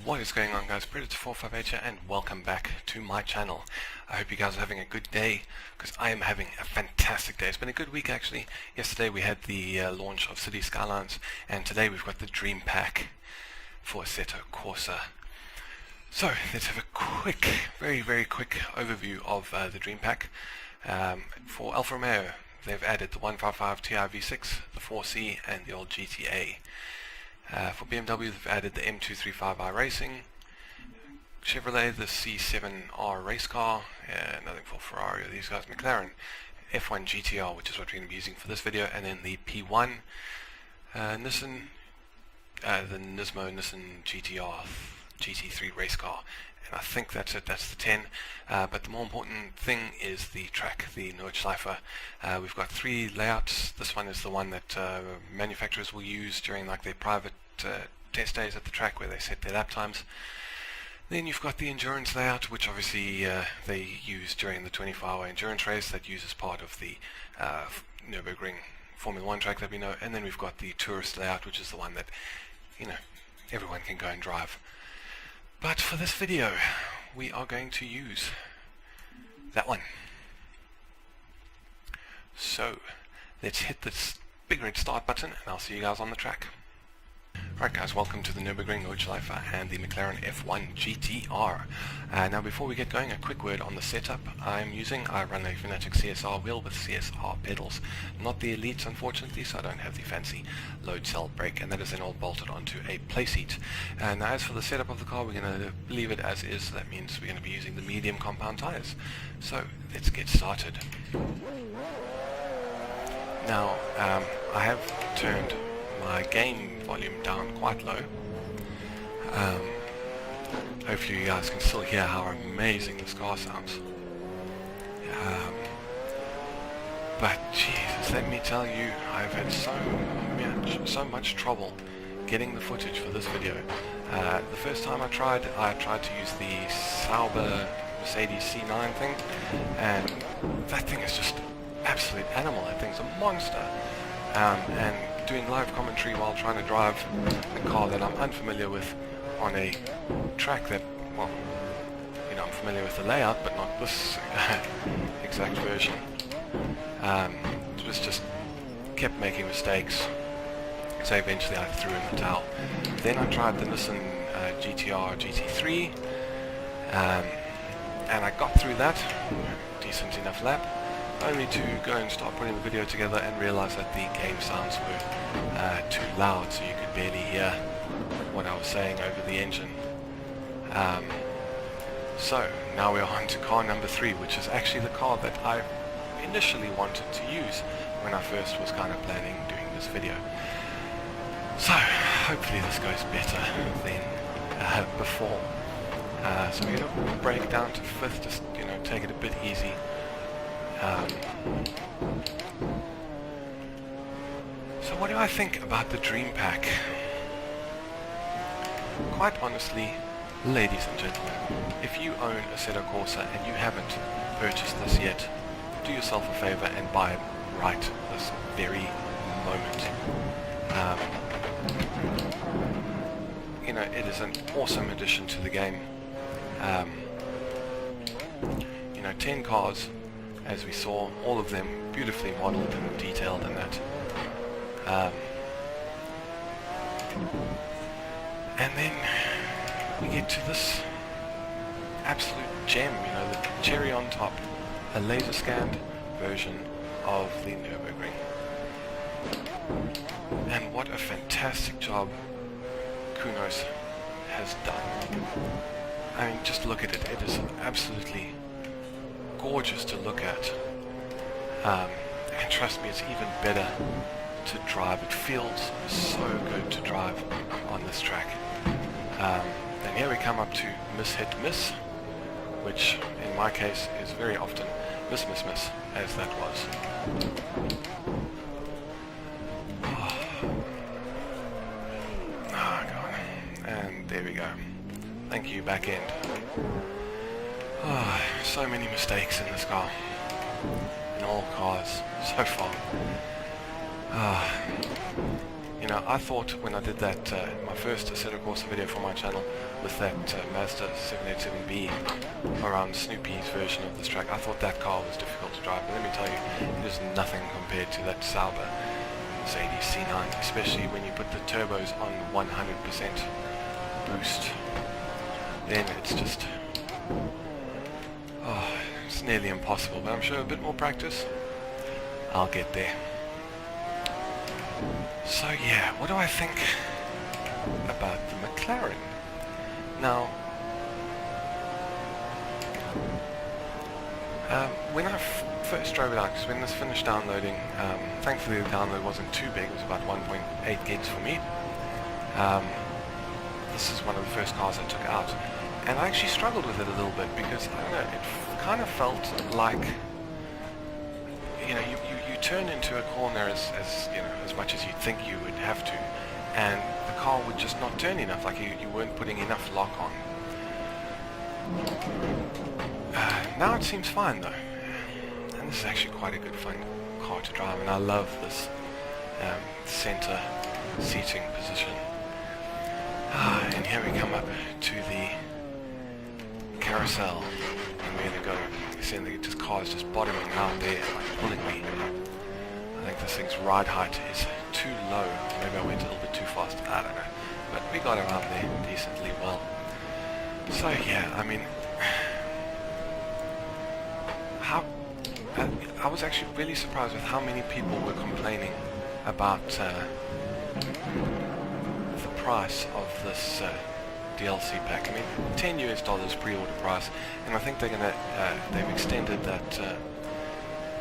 What is going on, guys? Predator458 here, and welcome back to my channel. I hope you guys are having a good day, because I am having a fantastic day. It's been a good week actually. Yesterday we had the launch of City Skylines, and today we've got the Dream Pack for Assetto Corsa. So let's have a quick, very quick overview of the Dream Pack. For Alfa Romeo, they've added the 155 Ti V6, the 4C, and the old GTA. For BMW, they've added the M235i Racing. Chevrolet, the C7R race car. Nothing for Ferrari or these guys. McLaren F1 GTR, which is what we're going to be using for this video, and then the P1. Nissan, the Nissan GTR GT3 race car. And I think that's it, that's the 10. But the more important thing is the track, the Nordschleife. We've got 3 layouts. This one is the one that manufacturers will use during like their private test days at the track, where they set their lap times. Then you've got the endurance layout, which obviously they use during the 24-hour endurance race that uses part of the Nürburgring Formula 1 track that we know. And then we've got the tourist layout, which is the one that, you know, everyone can go and drive. But for this video, we are going to use that one. So, let's hit this big red start button, and I'll see you guys on the track. Alright guys, welcome to the Nürburgring Nordschleife and the McLaren F1 GTR. Now before we get going, a quick word on the setup. I run a Fanatic CSR wheel with CSR pedals. Not the Elites unfortunately, so I don't have the fancy load cell brake, and that is then all bolted onto a play seat. Now as for the setup of the car, we're going to leave it as is. That means we're going to be using the medium compound tires. So let's get started. Now I have turned my gain volume down quite low. Hopefully you guys can still hear how amazing this car sounds. But Jesus, let me tell you, I've had so much trouble getting the footage for this video. The first time I tried to use the Sauber Mercedes C9 thing, and that thing is just absolute animal. That thing's a monster. And doing live commentary while trying to drive a car that I'm unfamiliar with on a track that, well, you know, I'm familiar with the layout, but not this exact version. It was just kept making mistakes, so eventually I threw in the towel. Then I tried the Nissan GTR GT3, and I got through that, decent enough lap, only to go and start putting the video together and realize that the game sounds were too loud, so you could barely hear what I was saying over the engine. So now we're on to car number 3, which is actually the car that I initially wanted to use when I first was kind of planning doing this video. So hopefully this goes better than before. So we're going to break down to 5th, just, you know, take it a bit easy. So what do I think about the Dream Pack? Quite honestly, ladies and gentlemen, if you own a Assetto Corsa and you haven't purchased this yet, do yourself a favor and buy it right this very moment. You know, it is an awesome addition to the game. You know, 10 cars, as we saw, all of them beautifully modeled and detailed and that. And then we get to this absolute gem, you know, the cherry on top, a laser scanned version of the Nürburgring. And what a fantastic job Kunos has done. I mean, just look at it, it is absolutely gorgeous to look at, and trust me, it's even better to drive. It feels so good to drive on this track. And here we come up to miss hit miss, which in my case is very often miss miss miss, as that was. Oh God, and there we go. Thank you, back end. Oh, so many mistakes in this car, in all cars so far. You know, I thought when I did that, my first Assetto Corsa video for my channel with that Mazda 787B around Snoopy's version of this track, I thought that car was difficult to drive. But let me tell you, it is nothing compared to that Sauber Mercedes C9, especially when you put the turbos on 100% boost. Then it's just, oh, it's nearly impossible. But I'm sure a bit more practice, I'll get there. So yeah, what do I think about the McLaren? Now, when I first drove it out, because when this finished downloading, thankfully the download wasn't too big, it was about 1.8 gigs for me. This is one of the first cars I took out, and I actually struggled with it a little bit because, I don't know, it kind of felt like, you know, you turn into a corner as you know, as much as you'd think you would have to, and the car would just not turn enough, like you weren't putting enough lock on. Now it seems fine though, and this is actually quite a good fun car to drive, and I love this center seating position. And here we come up to the carousel, and we're gonna go. You see, this car is just bottoming out there, like pulling me. I think this thing's ride height is too low. Maybe I went a little bit too fast. I don't know, but we got around there decently well. So yeah, I mean, I was actually really surprised with how many people were complaining about the price of this DLC pack. I mean, $10 pre-order price, and I think they're gonna they've extended that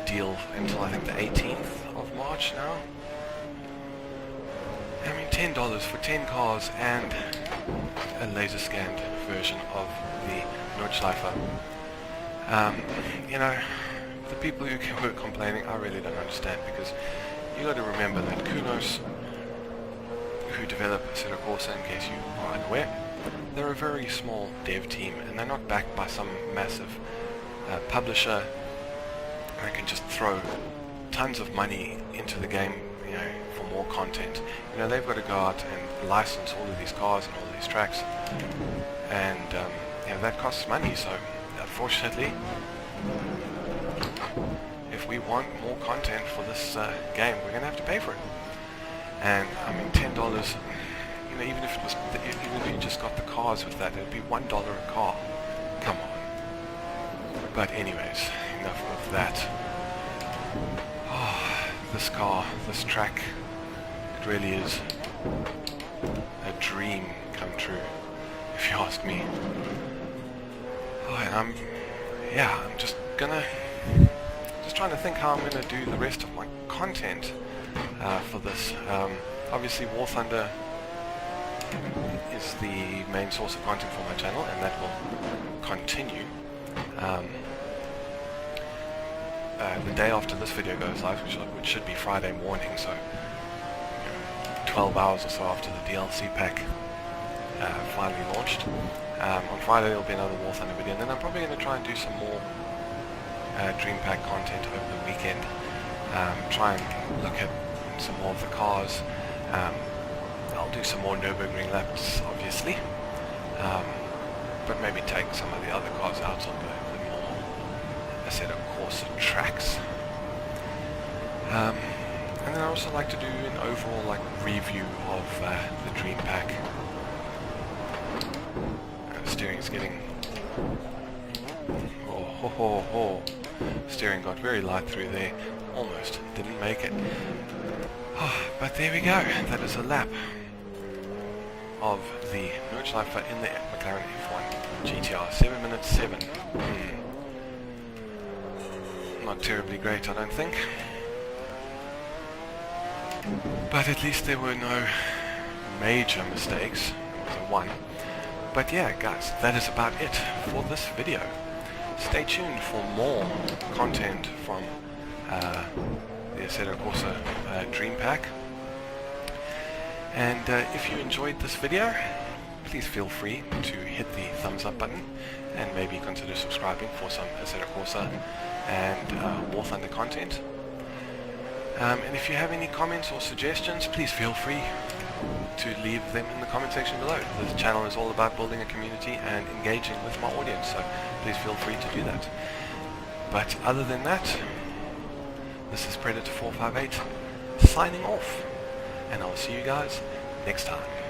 deal until I think the 18th of March now. I mean, $10 for 10 cars and a laser scanned version of the Nordschleife. You know, the people who were complaining, I really don't understand, because you got to remember that Kunos, who develop Assetto Corsa, in case you are unaware, they're a very small dev team, and they're not backed by some massive publisher that can just throw tons of money into the game, you know, for more content. You know, they've got to go out and license all of these cars and all of these tracks, and you know, that costs money. So unfortunately, if we want more content for this game, we're gonna have to pay for it. And I mean, $10, you know, even if it was, even if you just got the cars with that, it'd be $1 a car. Come on. But anyways, enough of that. Oh, this car, this track, it really is a dream come true, if you ask me. Oh, and I'm just trying to think how I'm gonna do the rest of my content for this. Obviously War Thunder is the main source of content for my channel, and that will continue. The day after this video goes live, which should be Friday morning, so 12 hours or so after the DLC pack finally launched. On Friday there'll be another War Thunder video, and then I'm probably going to try and do some more Dream Pack content over the weekend. Try and look at some more of the cars. I'll do some more Nürburgring laps, obviously, but maybe take some of the other cars out on the more Assetto Corsa tracks. And then I also like to do an overall review of the Dream Pack. Steering is getting steering got very light through there. Almost didn't make it. But there we go. That is a lap of the Nordschleife in the McLaren F1 GTR. 7 minutes 7. Not terribly great, I don't think. But at least there were no major mistakes. It was a 1. But yeah, guys, that is about it for this video. Stay tuned for more content from the Assetto Corsa Dream Pack. And if you enjoyed this video, please feel free to hit the thumbs up button and maybe consider subscribing for some Assetto Corsa and War Thunder content. And if you have any comments or suggestions, please feel free to leave them in the comment section below. This channel is all about building a community and engaging with my audience, so please feel free to do that. But other than that, this is Predator 458 signing off, and I'll see you guys next time.